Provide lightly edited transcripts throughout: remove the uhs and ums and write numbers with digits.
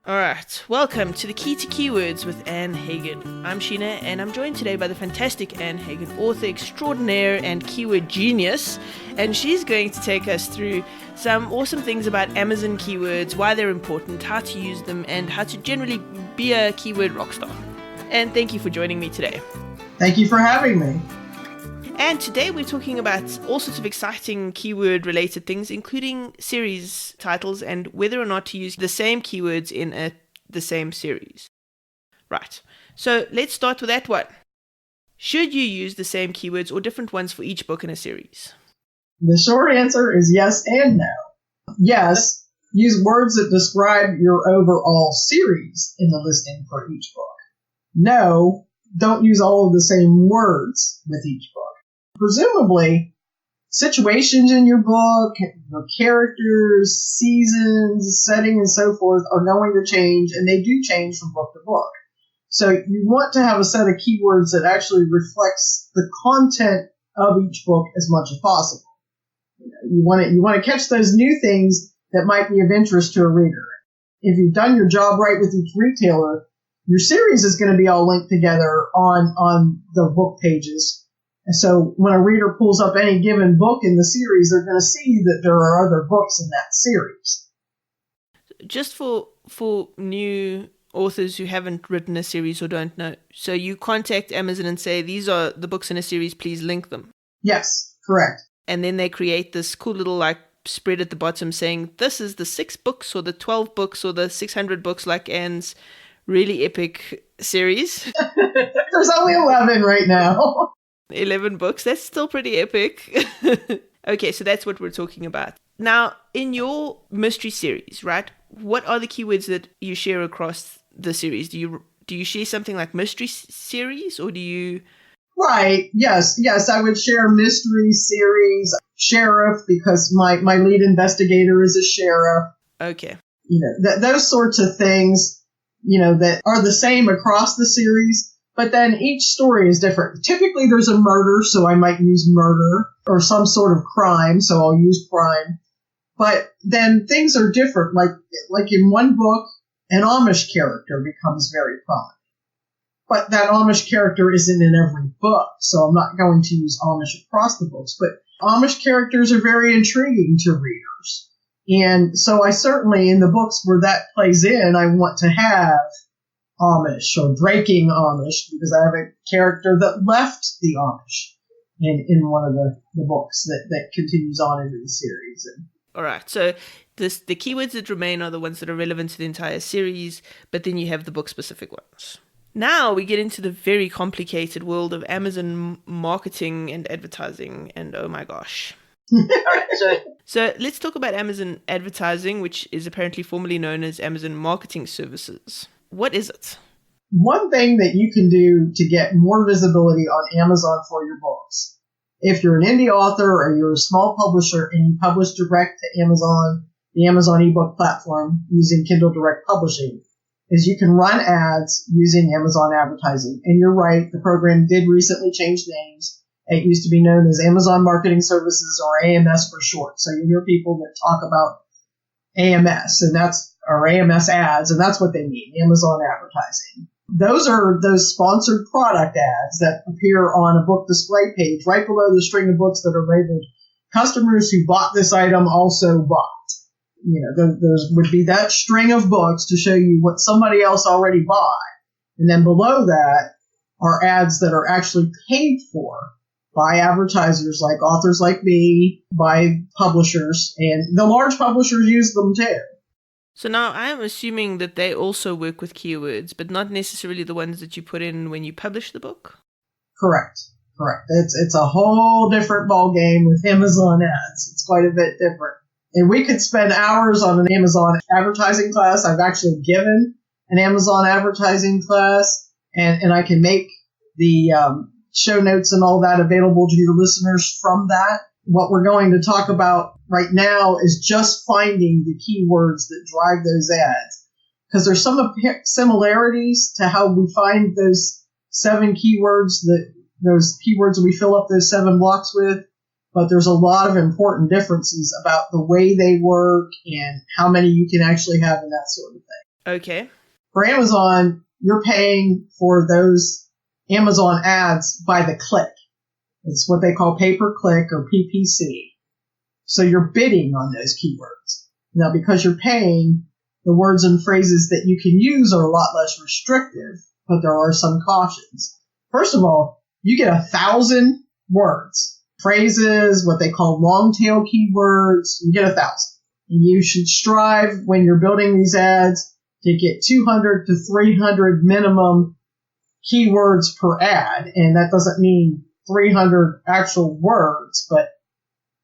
All right, welcome to the Key to Keywords with Anne Hagan. I'm Sheena, and I'm joined today by the fantastic Anne Hagan, author extraordinaire and keyword genius, and she's going to take us through some awesome things about Amazon keywords, why they're important, how to use them, and how to generally be a keyword rockstar. And thank you for joining me today. Thank you for having me. And today we're talking about all sorts of exciting keyword-related things, including series titles and whether or not to use the same keywords in the same series. Right, so let's start with that one. Should you use the same keywords or different ones for each book in a series? The short answer is yes and no. Yes, use words that describe your overall series in the listing for each book. No, don't use all of the same words with each book. Presumably, situations in your book, your characters, seasons, setting, and so forth are going to change, and they do change from book to book. So you want to have a set of keywords that actually reflects the content of each book as much as possible. You want to catch those new things that might be of interest to a reader. If you've done your job right with each retailer, your series is going to be all linked together on the book pages. And so when a reader pulls up any given book in the series, they're going to see that there are other books in that series. Just for new authors who haven't written a series or don't know, so you contact Amazon and say, these are the books in a series, please link them. Yes, correct. And then they create this cool little spread at the bottom saying, this is the 6 books or the 12 books or the 600 books like Anne's really epic series. There's only 11 right now. 11 books, that's still pretty epic. Okay, so that's what we're talking about. Now, in your mystery series, right, what are the keywords that you share across the series? Do you share something like mystery series, or do you... Right, yes, I would share mystery series, sheriff, because my lead investigator is a sheriff. Okay. Those sorts of things, that are the same across the series. But then each story is different. Typically there's a murder, so I might use murder, or some sort of crime, so I'll use crime. But then things are different. Like in one book, an Amish character becomes very prominent. But that Amish character isn't in every book, so I'm not going to use Amish across the books. But Amish characters are very intriguing to readers. And so I certainly, in the books where that plays in, I want to have Amish or breaking Amish, because I have a character that left the Amish in one of the books that continues on into the series. All right, so the keywords that remain are the ones that are relevant to the entire series, but then you have the book-specific ones. Now we get into the very complicated world of Amazon marketing and advertising, and oh my gosh. All right, so let's talk about Amazon advertising, which is apparently formerly known as Amazon Marketing Services. What is it? One thing that you can do to get more visibility on Amazon for your books, if you're an indie author or you're a small publisher and you publish direct to Amazon, the Amazon ebook platform using Kindle Direct Publishing, is you can run ads using Amazon advertising. And you're right, the program did recently change names. It used to be known as Amazon Marketing Services, or AMS for short. So you hear people that talk about AMS, or AMS ads, and that's what they mean, Amazon advertising. Those are those sponsored product ads that appear on a book display page right below the string of books that are labeled customers who bought this item also bought. Those would be that string of books to show you what somebody else already bought. And then below that are ads that are actually paid for by advertisers like authors like me, by publishers, and the large publishers use them too. So now I'm assuming that they also work with keywords, but not necessarily the ones that you put in when you publish the book? Correct. It's a whole different ballgame with Amazon ads. It's quite a bit different. And we could spend hours on an Amazon advertising class. I've actually given an Amazon advertising class, and I can make the show notes and all that available to your listeners from that. What we're going to talk about right now is just finding the keywords that drive those ads. Because there's some similarities to how we find those 7 keywords, those keywords we fill up those 7 blocks with. But there's a lot of important differences about the way they work and how many you can actually have and that sort of thing. Okay. For Amazon, you're paying for those Amazon ads by the click. It's what they call pay-per-click or PPC. So you're bidding on those keywords. Now, because you're paying, the words and phrases that you can use are a lot less restrictive, but there are some cautions. First of all, you get 1,000 words, phrases, what they call long tail keywords. You get 1,000. And you should strive when you're building these ads to get 200 to 300 minimum keywords per ad. And that doesn't mean 300 actual words, but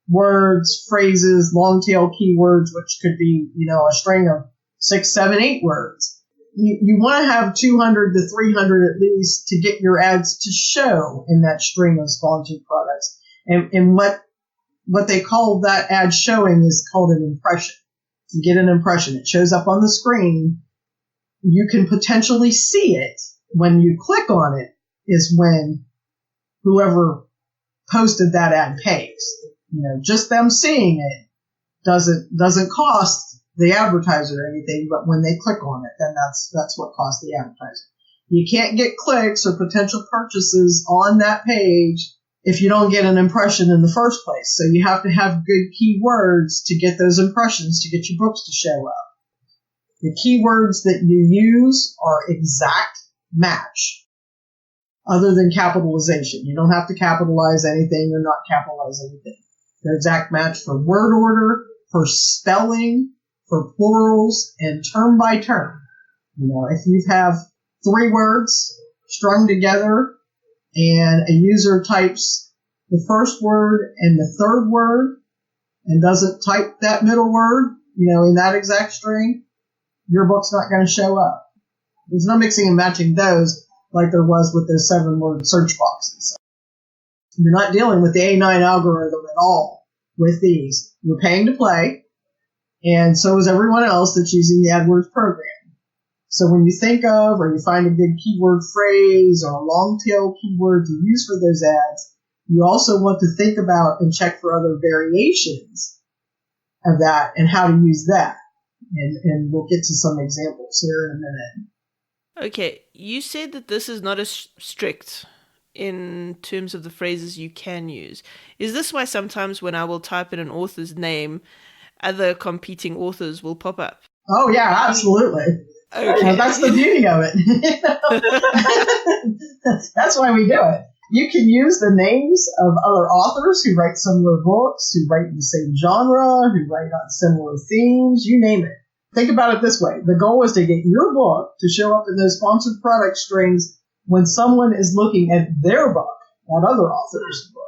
words, phrases, long tail keywords, which could be, a string of 6, 7, 8 words. You want to have 200 to 300 at least to get your ads to show in that string of sponsored products. And what they call that ad showing is called an impression. You get an impression. It shows up on the screen. You can potentially see it. When you click on it is when whoever posted that ad pays. Just them seeing it doesn't cost the advertiser anything, but when they click on it, then that's what costs the advertiser. You can't get clicks or potential purchases on that page if you don't get an impression in the first place. So you have to have good keywords to get those impressions to get your books to show up. The keywords that you use are exact match, other than capitalization. You don't have to capitalize anything or not capitalize anything. They're exact match for word order, for spelling, for plurals, and term by term. If you have 3 words strung together and a user types the first word and the third word and doesn't type that middle word, in that exact string, your book's not going to show up. There's no mixing and matching those like there was with those 7-word search boxes. You're not dealing with the A9 algorithm at all with these. You're paying to play, and so is everyone else that's using the AdWords program. So when you think of or you find a good keyword phrase or a long tail keyword to use for those ads, you also want to think about and check for other variations of that and how to use that. And we'll get to some examples here in a minute. Okay, you said that this is not as strict in terms of the phrases you can use. Is this why sometimes when I will type in an author's name, other competing authors will pop up? Oh, yeah, absolutely. Okay. That's the beauty of it. That's why we do it. You can use the names of other authors who write similar books, who write in the same genre, who write on similar themes, you name it. Think about it this way. The goal is to get your book to show up in those sponsored product strings when someone is looking at their book, not other authors' book.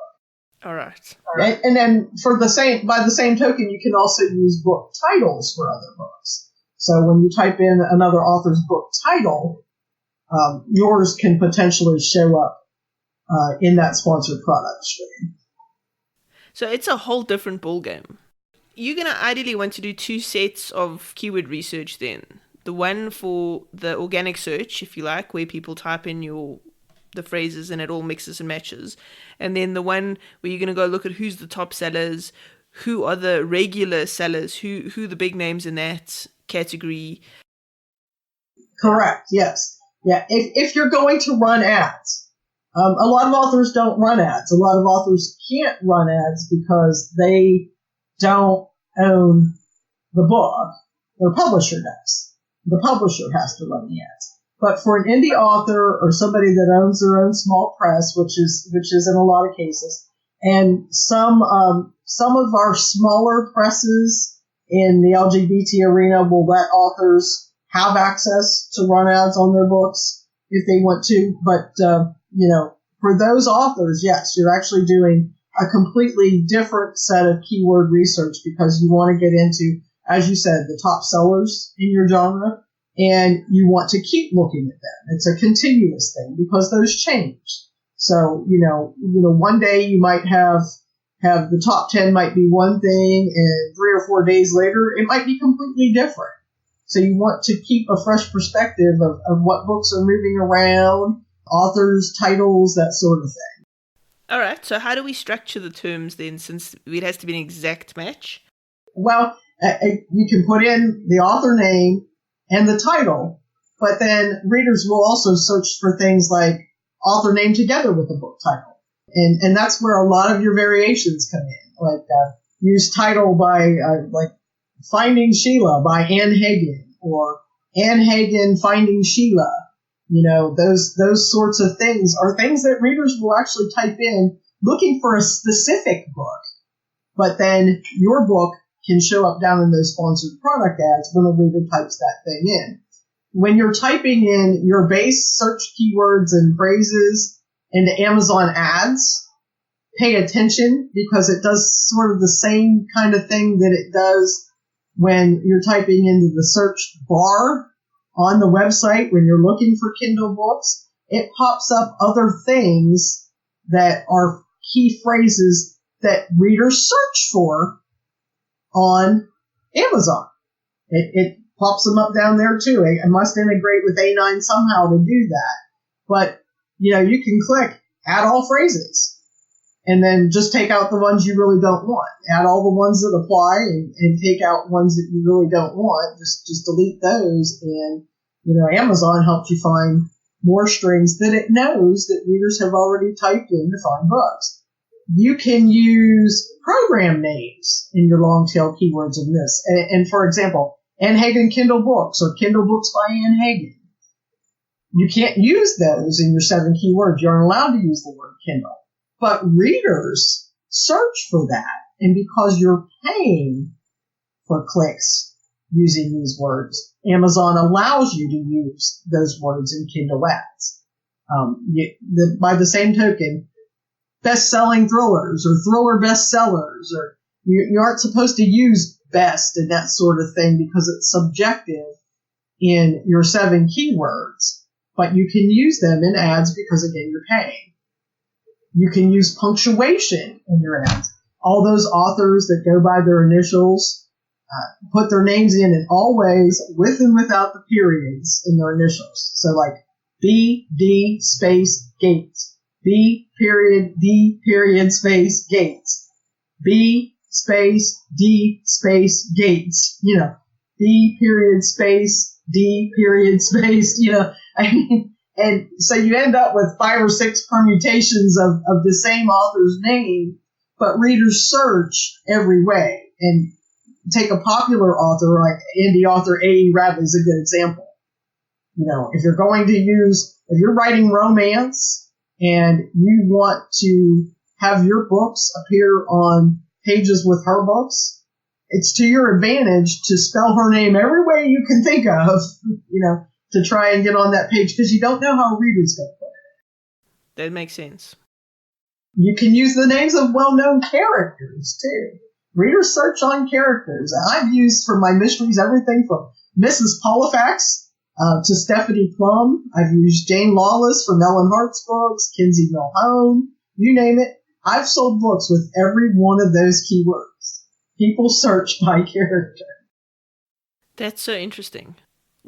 All right. And then by the same token, you can also use book titles for other books. So when you type in another author's book title, yours can potentially show up in that sponsored product stream. So it's a whole different ballgame. You're going to ideally want to do 2 sets of keyword research then. The one for the organic search, if you like, where people type in the phrases and it all mixes and matches. And then the one where you're going to go look at who's the top sellers, who are the regular sellers, who the big names in that category. Correct, yes. Yeah, if you're going to run ads, a lot of authors don't run ads. A lot of authors can't run ads because they don't own the book. Their publisher does. The publisher has to run the ads. But for an indie author or somebody that owns their own small press, which is in a lot of cases, and some of our smaller presses in the LGBT arena will let authors have access to run ads on their books if they want to. But for those authors, yes, you're actually doing a completely different set of keyword research because you want to get into, as you said, the top sellers in your genre, and you want to keep looking at them. It's a continuous thing because those change. So, one day you might have the top 10 might be one thing, and 3 or 4 days later, it might be completely different. So you want to keep a fresh perspective of what books are moving around, authors, titles, that sort of thing. All right, so how do we structure the terms then, since it has to be an exact match? Well, you can put in the author name, and the title. But then readers will also search for things like author name together with the book title. And that's where a lot of your variations come in. Like, use title by, like, Finding Sheila by Anne Hagan, or Anne Hagan Finding Sheila. You know, those sorts of things are things that readers will actually type in looking for a specific book. But then your book can show up down in those sponsored product ads when a reader types that thing in. When you're typing in your base search keywords and phrases into Amazon ads, pay attention, because it does sort of the same kind of thing that it does when you're typing into the search bar on the website when you're looking for Kindle books. It pops up other things that are key phrases that readers search for on Amazon. It pops them up down there too. It must integrate with A9 somehow to do that. But, you know, you can click add all phrases and then just take out the ones you really don't want. Add all the ones that apply and take out ones that you really don't want. Just delete those, and, you know, Amazon helps you find more strings that it knows that readers have already typed in to find books. You can use program names in your long tail keywords in this. And for example, Anne Hagan Kindle Books or Kindle Books by Anne Hagan. You can't use those in your 7 keywords. You aren't allowed to use the word Kindle. But readers search for that. And because you're paying for clicks using these words, Amazon allows you to use those words in Kindle ads. By the same token, best-selling thrillers or thriller bestsellers, or you aren't supposed to use best and that sort of thing because it's subjective in your 7 keywords, but you can use them in ads because, again, you're paying. You can use punctuation in your ads. All those authors that go by their initials put their names in all ways, with and without the periods in their initials. So like B, D, space, Gates. B, period, D, period, space, Gates. B, space, D, space, Gates. You know, B, period, space, D, period, space, you know. I mean, and so you end up with 5 or 6 permutations of the same author's name, but readers search every way. And take a popular author, like indie author A.E. Radley is a good example. You know, if you're writing romance and you want to have your books appear on pages with her books, it's to your advantage to spell her name every way you can think of, you know, to try and get on that page, because you don't know how a reader's going to put it. That makes sense. You can use the names of well-known characters, too. Readers search on characters. I've used for my mysteries everything from Mrs. Polifax to Stephanie Plum. I've used Jane Lawless from Ellen Hart's books, Kinsey Milhone, you name it. I've sold books with every one of those keywords. People search by character. That's so interesting.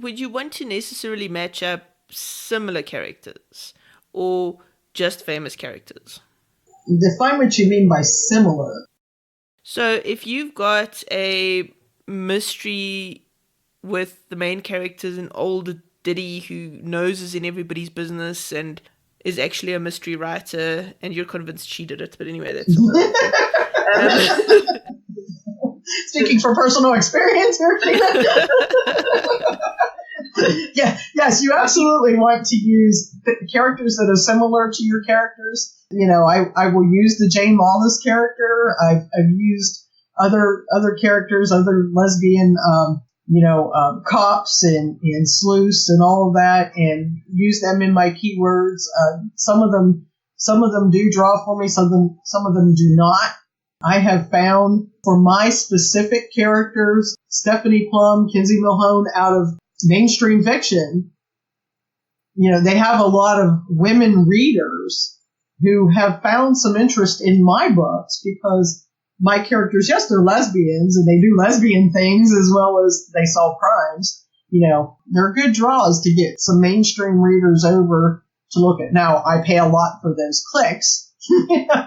Would you want to necessarily match up similar characters or just famous characters? Define what you mean by similar. So if you've got a mystery with the main characters an old ditty who noses in everybody's business and is actually a mystery writer, and you're convinced she did it, but anyway, that's Speaking from personal experience here, Sheena. Yes, you absolutely want to use characters that are similar to your characters. You know, I will use the Jane Lawless character. I've used other characters, other lesbian, cops and sleuths and all of that, and use them in my keywords. Some of them do draw for me. Some of them do not. I have found for my specific characters, Stephanie Plum, Kinsey Milhone, out of mainstream fiction, you know, they have a lot of women readers who have found some interest in my books because my characters, yes, they're lesbians and they do lesbian things as well as they solve crimes. You know, they're good draws to get some mainstream readers over to look at. Now, I pay a lot for those clicks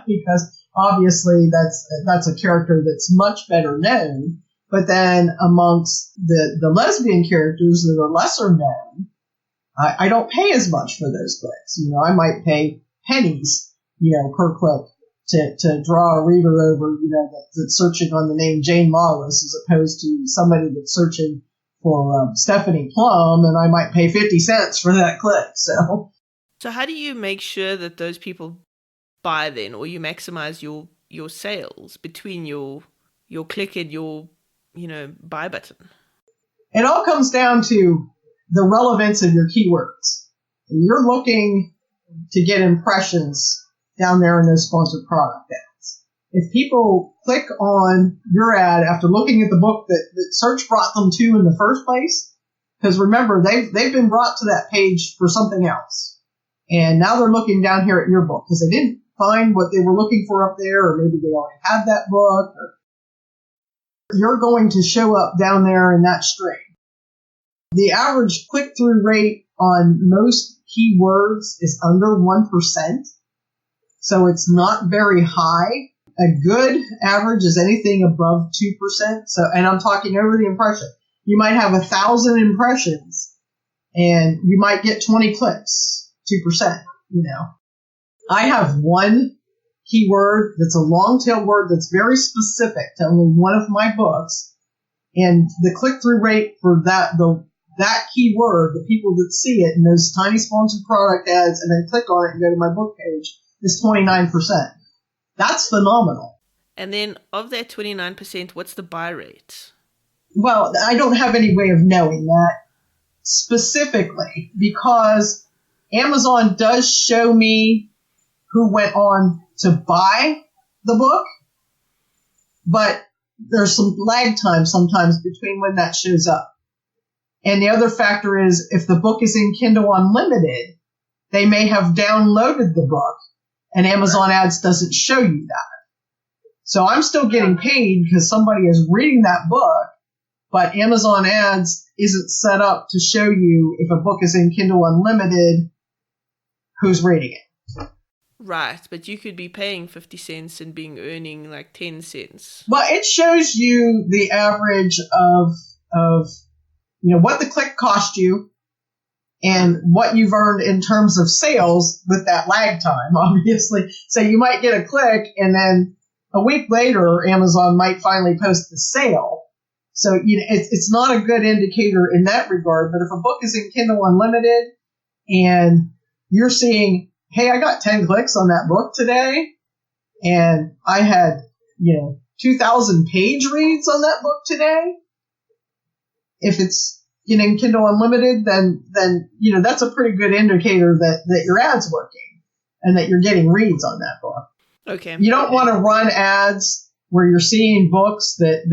because obviously that's a character that's much better known. But then amongst the lesbian characters that are lesser known, I don't pay as much for those clicks. I might pay pennies, per click to draw a reader over, that's searching on the name Jane Lawless as opposed to somebody that's searching for Stephanie Plum, and I might pay 50 cents for that click. So how do you make sure that those people buy then, or you maximize your sales between your click and your, buy button? It all comes down to the relevance of your keywords. You're looking to get impressions down there in those sponsored product ads. If people click on your ad after looking at the book that search brought them to in the first place, because remember, they've been brought to that page for something else. And now they're looking down here at your book because they didn't find what they were looking for up there, or maybe they already had that book. Or you're going to show up down there in that string. The average click-through rate on most keywords is under 1%, so it's not very high. A good average is anything above 2%. So, and I'm talking over the impression. You might have 1,000 impressions, and you might get 20 clicks, 2%. I have one keyword that's a long-tail word that's very specific to only one of my books, and the click-through rate for that keyword, the people that see it in those tiny sponsored product ads and then click on it and go to my book page, is 29%. That's phenomenal. And then of that 29%, what's the buy rate? Well, I don't have any way of knowing that specifically because Amazon does show me who went on to buy the book, but there's some lag time sometimes between when that shows up. And the other factor is if the book is in Kindle Unlimited, they may have downloaded the book and Amazon Ads doesn't show you that. So I'm still getting paid because somebody is reading that book, but Amazon Ads isn't set up to show you if a book is in Kindle Unlimited, who's reading it. Right, but you could be paying 50 cents and earning like 10 cents. Well, it shows you the average of what the click cost you and what you've earned in terms of sales with that lag time, obviously. So you might get a click and then a week later, Amazon might finally post the sale. So it's not a good indicator in that regard. But if a book is in Kindle Unlimited and you're seeing, hey, I got 10 clicks on that book today and I had, 2,000 page reads on that book today, if it's in Kindle Unlimited, then that's a pretty good indicator that your ad's working and that you're getting reads on that book. Okay. You don't want to run ads where you're seeing books that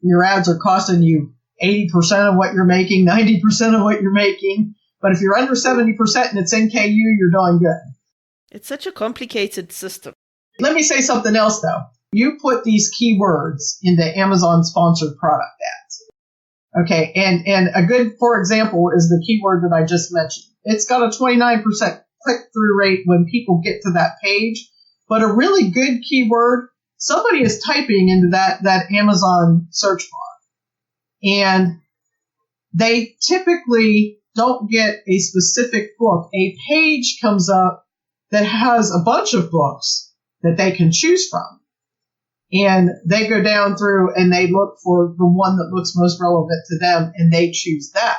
your ads are costing you 80% of what you're making, 90% of what you're making. But if you're under 70% and it's NKU, you're doing good. It's such a complicated system. Let me say something else, though. You put these keywords into Amazon sponsored product ads. Okay, and a good, for example, is the keyword that I just mentioned. It's got a 29% click-through rate when people get to that page, but a really good keyword, somebody is typing into that Amazon search bar, and they typically don't get a specific book. A page comes up that has a bunch of books that they can choose from. And they go down through and they look for the one that looks most relevant to them, and they choose that.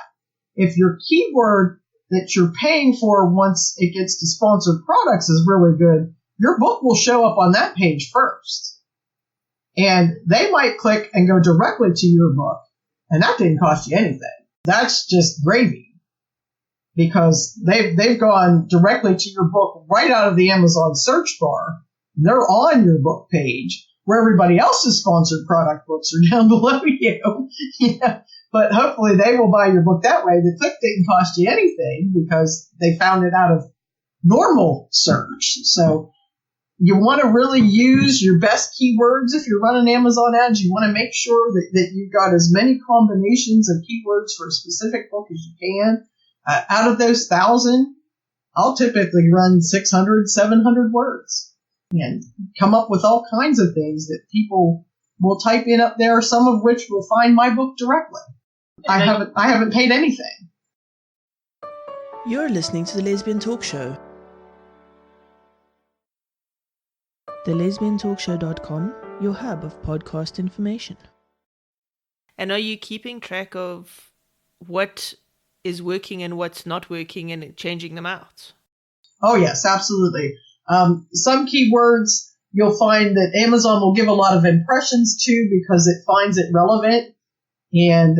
If your keyword that you're paying for once it gets to sponsored products is really good, your book will show up on that page first. And they might click and go directly to your book, and that didn't cost you anything. That's just gravy, because they've gone directly to your book right out of the Amazon search bar. They're on your book page, where everybody else's sponsored product books are down below you. But hopefully they will buy your book that way. The click didn't cost you anything because they found it out of normal search. So you want to really use your best keywords if you're running Amazon ads. You want to make sure that you've got as many combinations of keywords for a specific book as you can. Out of those 1,000, I'll typically run 600, 700 words and come up with all kinds of things that people will type in up there, some of which will find my book directly. I haven't paid anything. You're listening to the Lesbian Talk Show. TheLesbianTalkShow.com, your hub of podcast information. And are you keeping track of what is working and what's not working and changing them out? Oh, yes, absolutely. Some keywords you'll find that Amazon will give a lot of impressions to because it finds it relevant, and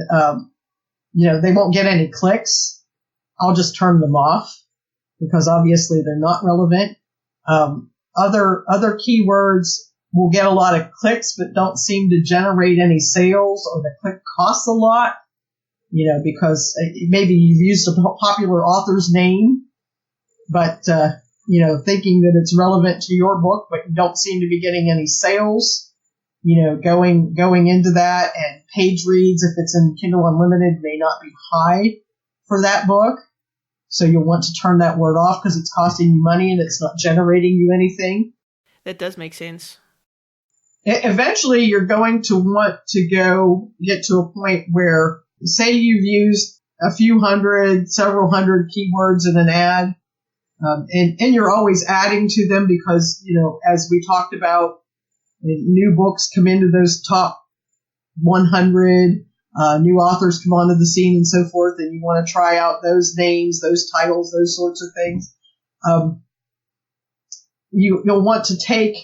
they won't get any clicks. I'll just turn them off because obviously they're not relevant. Other keywords will get a lot of clicks but don't seem to generate any sales, or the click costs a lot, because maybe you've used a popular author's name, but, thinking that it's relevant to your book, but you don't seem to be getting any sales, going into that, and page reads, if it's in Kindle Unlimited, may not be high for that book. So you'll want to turn that word off because it's costing you money and it's not generating you anything. That does make sense. Eventually, you're going to want to get to a point where, say you've used a few hundred, several hundred keywords in an ad, and you're always adding to them because, as we talked about, new books come into those top 100, new authors come onto the scene and so forth, and you want to try out those names, those titles, those sorts of things. You'll want to take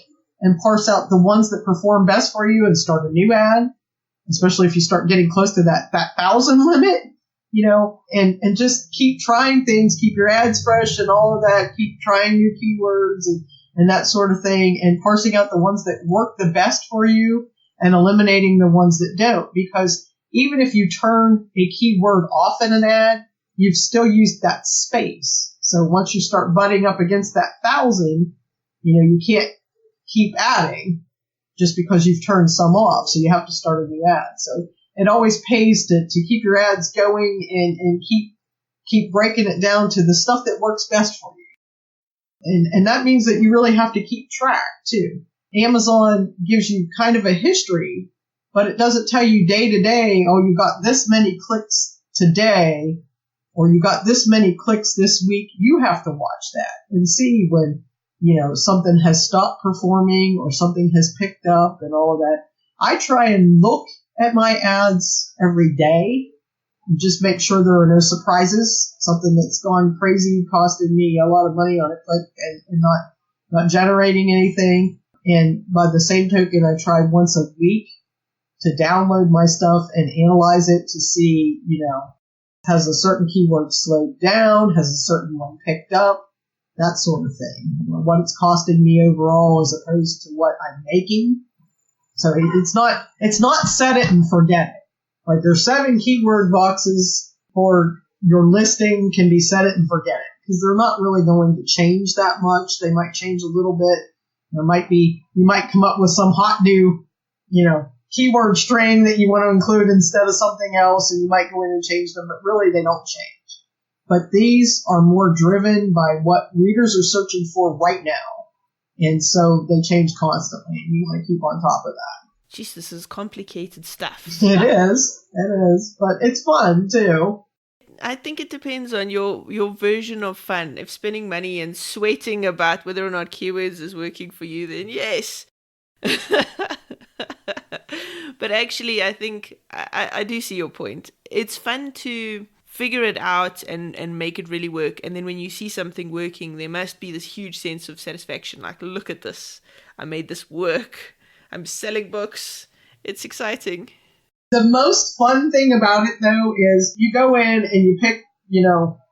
and parse out the ones that perform best for you and start a new ad, especially if you start getting close to that 1,000 limit, and just keep trying things, keep your ads fresh and all of that, keep trying new keywords and that sort of thing, and parsing out the ones that work the best for you and eliminating the ones that don't. Because even if you turn a keyword off in an ad, you've still used that space. So once you start butting up against that 1,000, you can't keep adding just because you've turned some off. So you have to start a new ad. So it always pays to keep your ads going and keep breaking it down to the stuff that works best for you. And that means that you really have to keep track too. Amazon gives you kind of a history, but it doesn't tell you day to day, oh, you got this many clicks today, or you got this many clicks this week. You have to watch that and see when, something has stopped performing or something has picked up and all of that. I try and look at my ads every day and just make sure there are no surprises, something that's gone crazy, costing me a lot of money on a click and not generating anything. And by the same token, I try once a week to download my stuff and analyze it to see, has a certain keyword slowed down? Has a certain one picked up? That sort of thing. What it's costing me overall as opposed to what I'm making. So it's not set it and forget it. Like there's 7 keyword boxes for your listing can be set it and forget it because they're not really going to change that much. They might change a little bit. You might come up with some hot new, keyword string that you want to include instead of something else, and you might go in and change them, but really they don't change. But these are more driven by what readers are searching for right now. And so they change constantly, and you want to keep on top of that. Jeez, this is complicated stuff. It is, but it's fun too. I think it depends on your version of fun. If spending money and sweating about whether or not keywords is working for you, then yes. But actually, I think I do see your point. It's fun to figure it out and make it really work. And then when you see something working, there must be this huge sense of satisfaction. Like, look at this. I made this work. I'm selling books. It's exciting. The most fun thing about it, though, is you go in and you pick,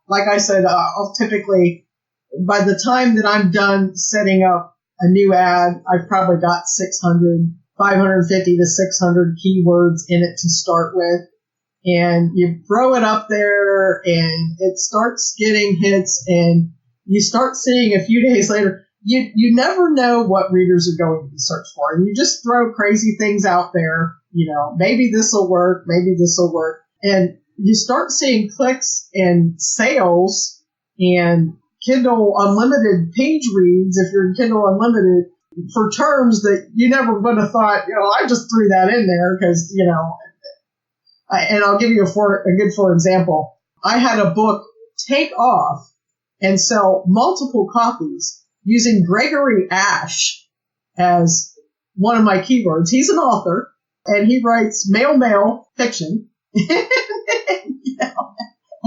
like I said, I'll typically, by the time that I'm done setting up a new ad, I've probably got 550 to 600 keywords in it to start with. And you throw it up there and it starts getting hits and you start seeing a few days later, you never know what readers are going to search for. And you just throw crazy things out there, maybe this will work, maybe this will work. And you start seeing clicks and sales and Kindle Unlimited page reads. If you're in Kindle Unlimited, for terms that you never would have thought, I just threw that in there because, and I'll give you a good for example. I had a book take off and sell multiple copies using Gregory Ash as one of my keywords. He's an author, and he writes male fiction.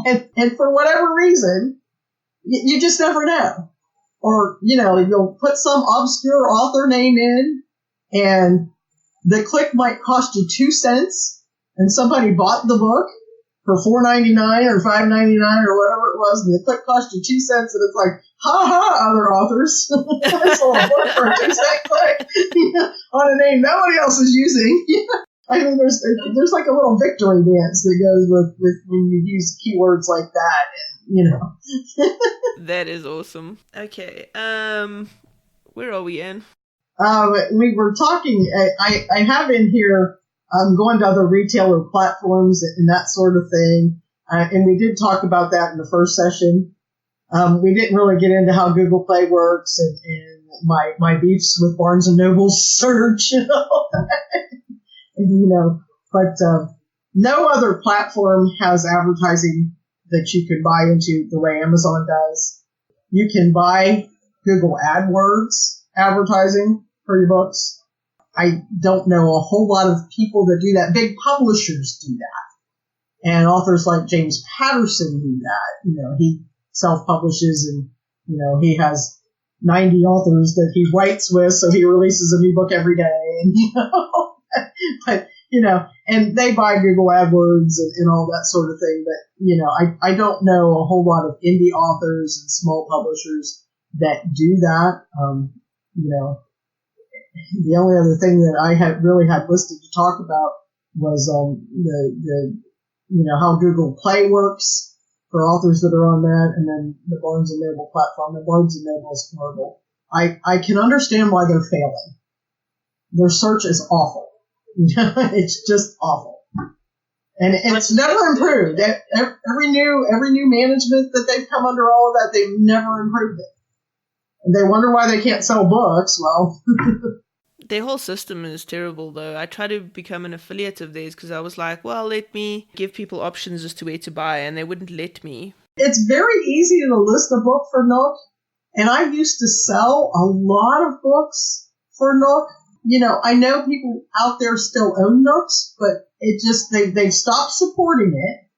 And for whatever reason, you just never know. Or, you'll put some obscure author name in, and the click might cost you 2 cents, and somebody bought the book for $4.99 or $5.99 or whatever it was, and the click cost you 2 cents, and it's like, ha, other authors. I sold a book for a 2-cent click on a name nobody else is using. I mean, there's like a little victory dance that goes with when you use keywords like that, and, That is awesome. Okay, where are we in? We were talking, I have in here, going to other retailer platforms and that sort of thing, and we did talk about that in the first session. We didn't really get into how Google Play works and my beefs with Barnes & Noble's search and all that. But no other platform has advertising that you can buy into the way Amazon does. You can buy Google AdWords advertising for your books. I don't know a whole lot of people that do that. Big publishers do that. And authors like James Patterson do that. He self-publishes and, he has 90 authors that he writes with, so he releases a new book every day. And, but, and they buy Google AdWords and all that sort of thing. But, I don't know a whole lot of indie authors and small publishers that do that. The only other thing that I had listed to talk about was how Google Play works for authors that are on that, and then the Barnes & Noble platform. The Barnes & Noble is horrible. I can understand why they're failing. Their search is awful. It's just awful. And it's never improved. Every new management that they've come under all of that, they've never improved it. And they wonder why they can't sell books. Well, their whole system is terrible, though. I tried to become an affiliate of theirs because I was like, well, let me give people options as to where to buy, and they wouldn't let me. It's very easy to list a book for Nook, and I used to sell a lot of books for Nook. I know people out there still own Nooks, but it just, they've stopped supporting it,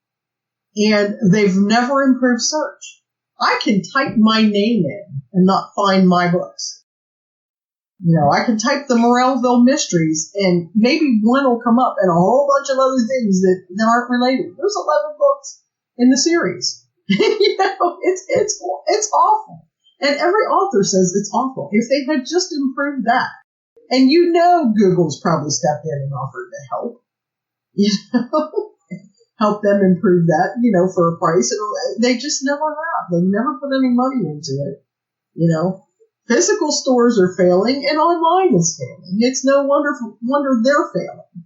and they've never improved search. I can type my name in and not find my books. I can type the Morelville Mysteries, and maybe one will come up, and a whole bunch of other things that aren't related. There's 11 books in the series. It's awful. And every author says it's awful. If they had just improved that, and Google's probably stepped in and offered to help, help them improve that, for a price. They just never have. They've never put any money into it, Physical stores are failing, and online is failing. It's no wonder they're failing.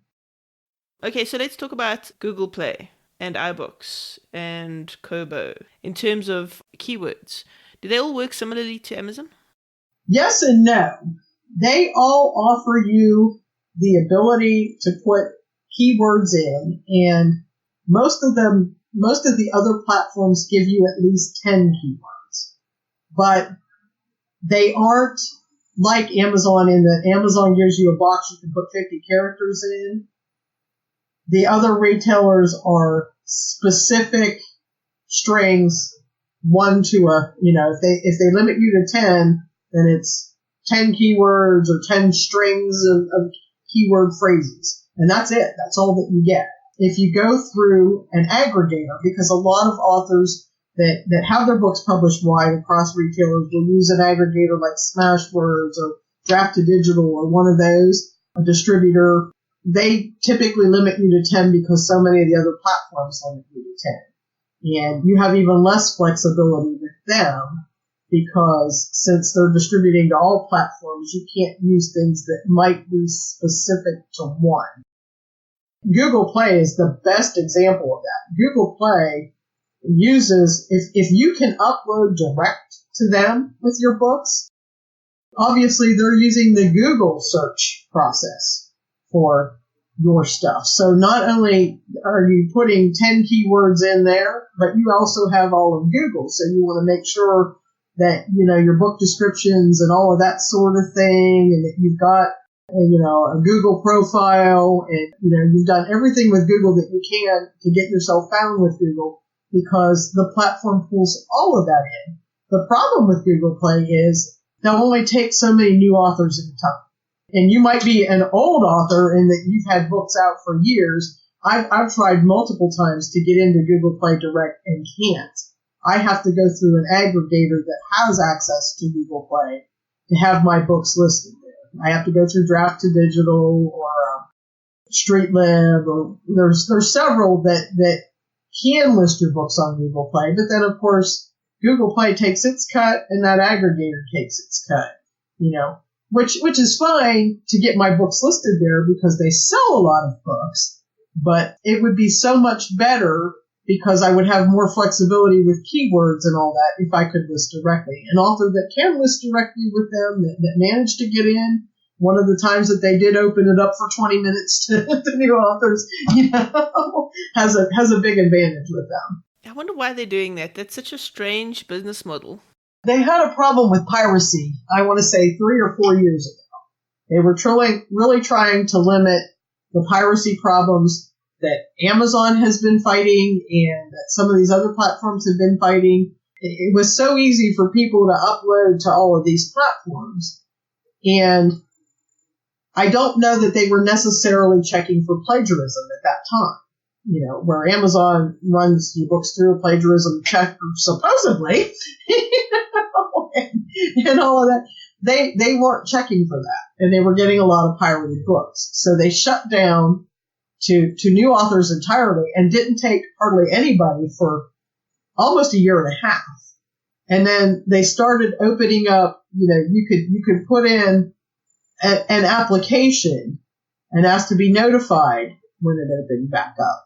Okay, so let's talk about Google Play and iBooks and Kobo in terms of keywords. Do they all work similarly to Amazon? Yes and no. They all offer you the ability to put keywords in, and most of the other platforms give you at least 10 keywords. But they aren't like Amazon in that Amazon gives you a box you can put 50 characters in. The other retailers are specific strings, one to if they limit you to 10, then it's 10 keywords or 10 strings of keyword phrases. And that's it. That's all that you get. If you go through an aggregator, because a lot of authors that have their books published wide across retailers will use an aggregator like Smashwords or Draft2Digital or one of those, a distributor. They typically limit you to 10 because so many of the other platforms limit you to 10. And you have even less flexibility with them because since they're distributing to all platforms, you can't use things that might be specific to one. Google Play is the best example of that. Google Play uses, if you can upload direct to them with your books, Obviously, they're using the Google search process for your stuff. So not only are you putting 10 keywords in there, but you also have all of Google. So you want to make sure that, your book descriptions and all of that sort of thing, and that you've got, a Google profile, and, you've done everything with Google that you can to get yourself found with Google, because the platform pulls all of that in. The problem with Google Play is they'll only take so many new authors at a time. And you might be an old author in that you've had books out for years. I've tried multiple times to get into Google Play Direct and can't. I have to go through an aggregator that has access to Google Play to have my books listed there. I have to go through Draft to Digital or StreetLib, or there's several that can list your books on Google Play. But then, of course, Google Play takes its cut, and that aggregator takes its cut, which is fine to get my books listed there because they sell a lot of books, but it would be so much better because I would have more flexibility with keywords and all that if I could list directly. An author that can list directly with them, that managed to get in, one of the times that they did open it up for 20 minutes to new authors, has a big advantage with them. I wonder why they're doing that. That's such a strange business model. They had a problem with piracy, I want to say 3 or 4 years ago. They were really trying to limit the piracy problems that Amazon has been fighting and that some of these other platforms have been fighting. It was so easy for people to upload to all of these platforms. And I don't know that they were necessarily checking for plagiarism at that time. Where Amazon runs your books through a plagiarism check, supposedly, and all of that. They weren't checking for that, and they were getting a lot of pirated books. So they shut down to new authors entirely and didn't take hardly anybody for almost a year and a half. And then they started opening up, you could put in an application and ask to be notified when it opened back up.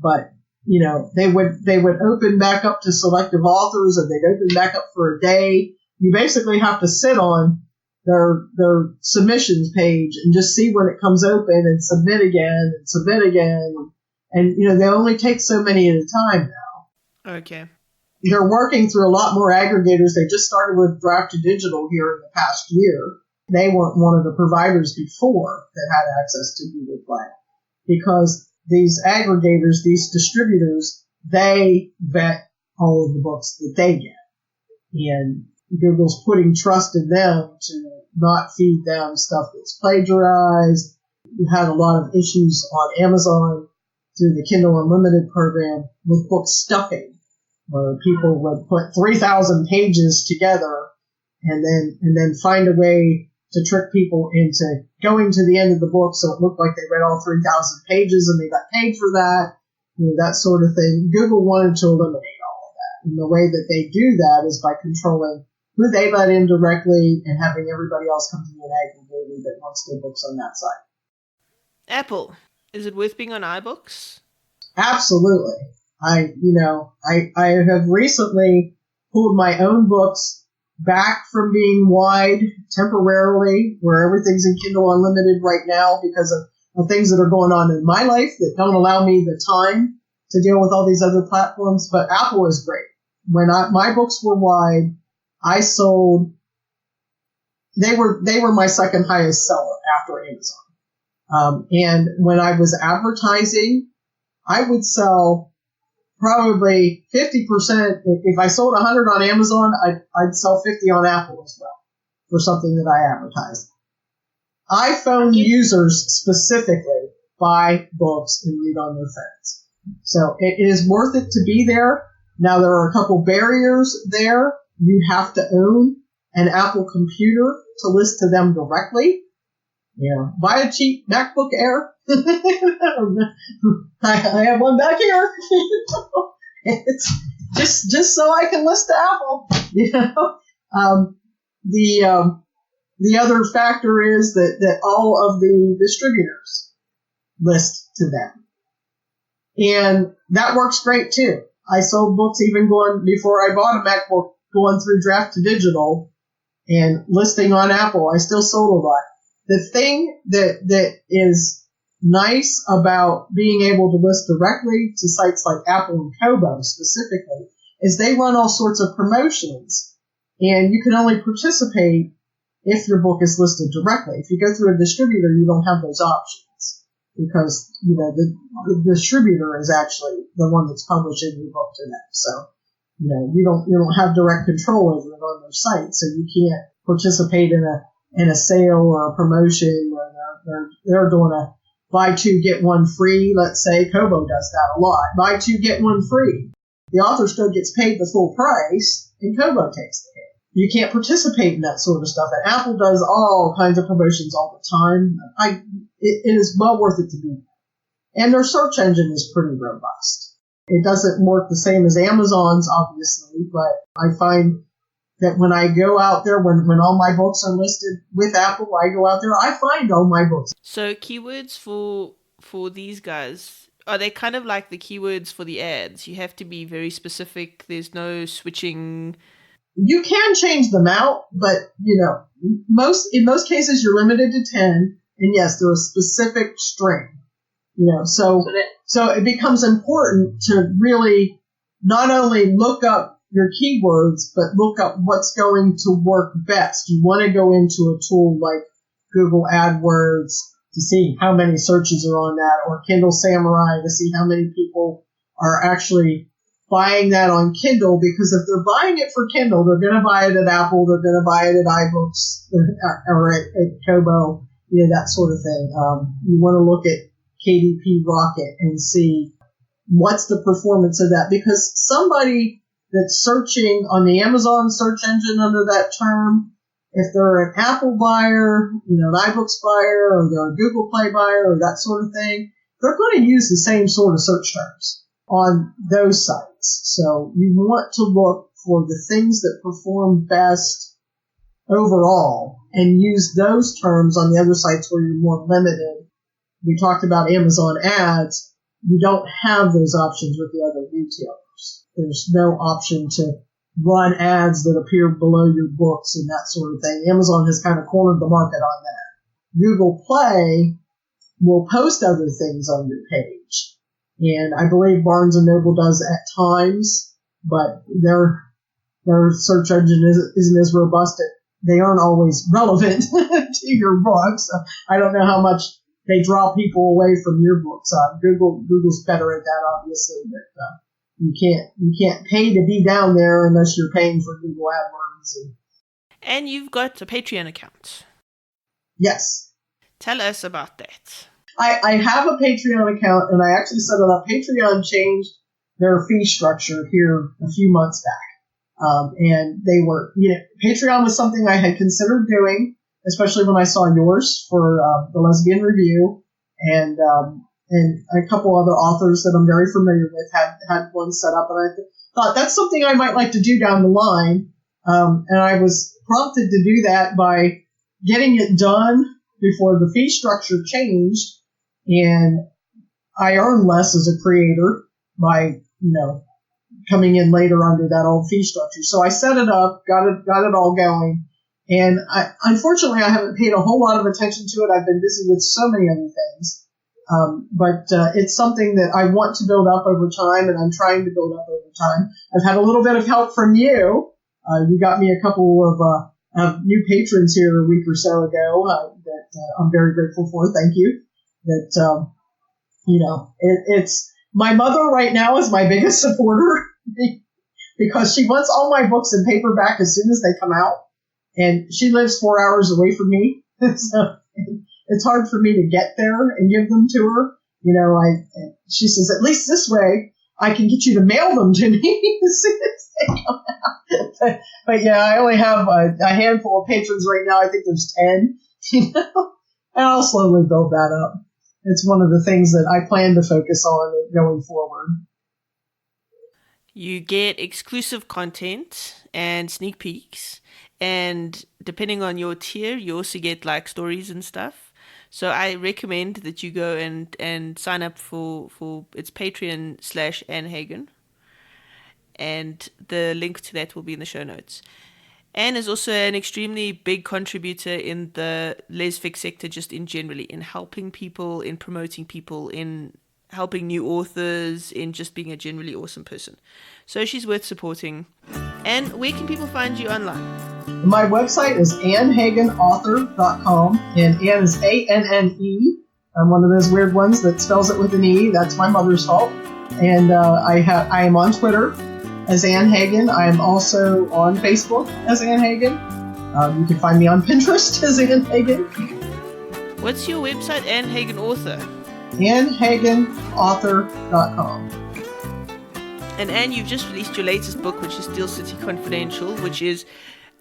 But, they would open back up to selective authors, and they'd open back up for a day. You basically have to sit on their submissions page and just see when it comes open and submit again and submit again. And, they only take so many at a time now. Okay. They're working through a lot more aggregators. They just started with Draft to Digital here in the past year. They weren't one of the providers before that had access to Google Play, because these aggregators, these distributors, they vet all of the books that they get. And Google's putting trust in them to not feed them stuff that's plagiarized. You had a lot of issues on Amazon through the Kindle Unlimited program with book stuffing, where people would put 3,000 pages together and then find a way to trick people into going to the end of the book so it looked like they read all 3,000 pages and they got paid for that, that sort of thing. Google wanted to eliminate all of that. And the way that they do that is by controlling who they let in directly and having everybody else come to an aggregator that wants their books on that site. Apple, is it worth being on iBooks? Absolutely. I have recently pulled my own books back from being wide temporarily, where everything's in Kindle Unlimited right now because of things that are going on in my life that don't allow me the time to deal with all these other platforms. But Apple is great. When my books were wide, I sold. They were my second highest seller after Amazon. And when I was advertising, I would sell probably 50%. If I sold 100 on Amazon, I'd sell 50 on Apple as well for something that I advertised. iPhone users specifically buy books and read on their phones. So it is worth it to be there. Now, there are a couple barriers there. You have to own an Apple computer to list to them directly. Buy a cheap MacBook Air. I have one back here. It's just so I can list to Apple. The other factor is that all of the distributors list to them, and that works great too. I sold books even before I bought a MacBook, going through Draft to Digital, and listing on Apple. I still sold a lot. The thing that is nice about being able to list directly to sites like Apple and Kobo specifically is they run all sorts of promotions, and you can only participate if your book is listed directly. If you go through a distributor, you don't have those options because, the distributor is actually the one that's publishing your book to them. So, you don't have direct control over it on their site, so you can't participate in a sale or a promotion where they're doing a buy two, get one free. Let's say Kobo does that a lot. Buy two, get one free. The author still gets paid the full price, and Kobo takes the hit. You can't participate in that sort of stuff. And Apple does all kinds of promotions all the time. It is well worth it to be there. And their search engine is pretty robust. It doesn't work the same as Amazon's, obviously, but I find that when I go out there, when all my books are listed with Apple, I go out there, I find all my books. So keywords for these guys, are they kind of like the keywords for the ads? You have to be very specific. There's no switching. You can change them out, but, in most cases, you're limited to 10. And yes, they're a specific string. So it becomes important to really not only look up your keywords, but look up what's going to work best. You want to go into a tool like Google AdWords to see how many searches are on that, or Kindle Samurai to see how many people are actually buying that on Kindle, because if they're buying it for Kindle, they're going to buy it at Apple, they're going to buy it at iBooks or at Kobo, that sort of thing. You want to look at KDP Rocket and see what's the performance of that, because somebody that's searching on the Amazon search engine under that term, if they're an Apple buyer, an iBooks buyer, or they're a Google Play buyer, or that sort of thing, they're going to use the same sort of search terms on those sites. So you want to look for the things that perform best overall and use those terms on the other sites where you're more limited. We talked about Amazon ads. You don't have those options with the other retailers. There's no option to run ads that appear below your books and that sort of thing. Amazon has kind of cornered the market on that. Google Play will post other things on your page. And I believe Barnes & Noble does at times, but their search engine isn't as robust. They aren't always relevant to your books. I don't know how much they draw people away from your books. Google's better at that, obviously, but you can't pay to be down there unless you're paying for Google AdWords. And you've got a Patreon account. Yes. Tell us about that. I have a Patreon account, and I actually set it up. Patreon changed their fee structure here a few months back. And they were, Patreon was something I had considered doing, especially when I saw yours for the Lesbian Review, and a couple other authors that I'm very familiar with had one set up, and I thought that's something I might like to do down the line. And I was prompted to do that by getting it done before the fee structure changed, and I earn less as a creator by, coming in later under that old fee structure. So I set it up, got it all going. And unfortunately, I haven't paid a whole lot of attention to it. I've been busy with so many other things. But it's something that I want to build up over time, and I'm trying to build up over time. I've had a little bit of help from you. You got me a couple of new patrons here a week or so ago that I'm very grateful for. Thank you. It's my mother right now is my biggest supporter because she wants all my books in paperback as soon as they come out. And she lives 4 hours away from me, so it's hard for me to get there and give them to her. She says, at least this way, I can get you to mail them to me as soon as they come out. But yeah, I only have a handful of patrons right now. I think there's 10, and I'll slowly build that up. It's one of the things that I plan to focus on going forward. You get exclusive content and sneak peeks. And depending on your tier, you also get like stories and stuff. So I recommend that you go and sign up for it's Patreon/Anne Hagan. And the link to that will be in the show notes. Anne is also an extremely big contributor in the lesfic sector, just in generally, in helping people, in promoting people, in helping new authors, in just being a generally awesome person. So she's worth supporting. And where can people find you online? My website is AnneHaganAuthor.com, and Anne is A-N-N-E. I'm one of those weird ones that spells it with an E. That's my mother's fault. And I am on Twitter as Anne Hagan. I am also on Facebook as Anne Hagan. You can find me on Pinterest as Anne Hagan. What's your website, Anne Hagan Author? AnneHaganAuthor.com. And Anne, you've just released your latest book, which is Steel City Confidential, which is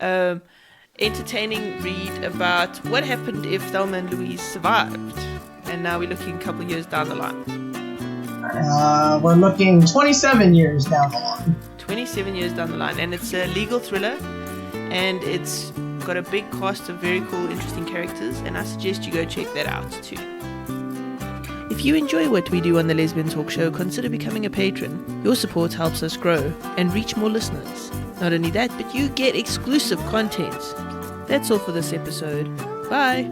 entertaining read about what happened if Thelma and Louise survived. And now we're looking a couple of years down the line. We're looking 27 years down the line. 27 years down the line. And it's a legal thriller. And it's got a big cast of very cool, interesting characters. And I suggest you go check that out too. If you enjoy what we do on the Lesbian Talk Show, consider becoming a patron. Your support helps us grow and reach more listeners. Not only that, but you get exclusive content. That's all for this episode. Bye!